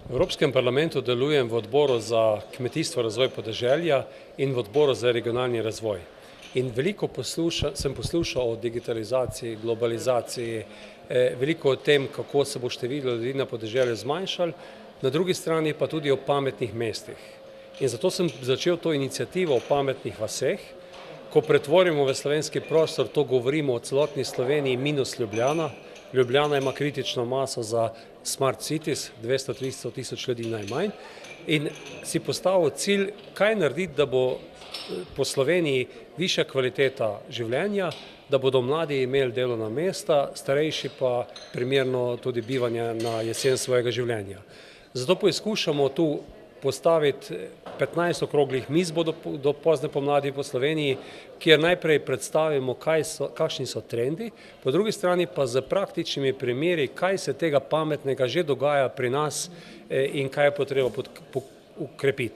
V Evropskem parlamentu delujem v odboru za kmetijstvo, razvoj podeželja in v odboru za regionalni razvoj. In veliko sem poslušal o digitalizaciji, globalizaciji, veliko o tem, kako se bo število ljudi na podeželju zmanjšalo, na drugi strani pa tudi o pametnih mestih. In zato sem začel to iniciativo o pametnih vaseh. Ko pretvorimo v slovenski prostor, to govorimo o celotni Sloveniji minus Ljubljana. Ljubljana ima kritično maso za smart cities, 200-300 tisoč ljudi najmanj, in si postavil cilj, kaj narediti, da bo po Sloveniji višja kvaliteta življenja, da bodo mladi imeli delovna mesta, starejši pa primerno tudi bivanje na jesen svojega življenja. Zato poskušamo tu postaviti 15 okroglih miz do pozne pomladi po Sloveniji, kjer najprej predstavimo, kakšni so trendi, po drugi strani pa z praktičnimi primeri, kaj se tega pametnega že dogaja pri nas in kaj je potreba ukrepiti.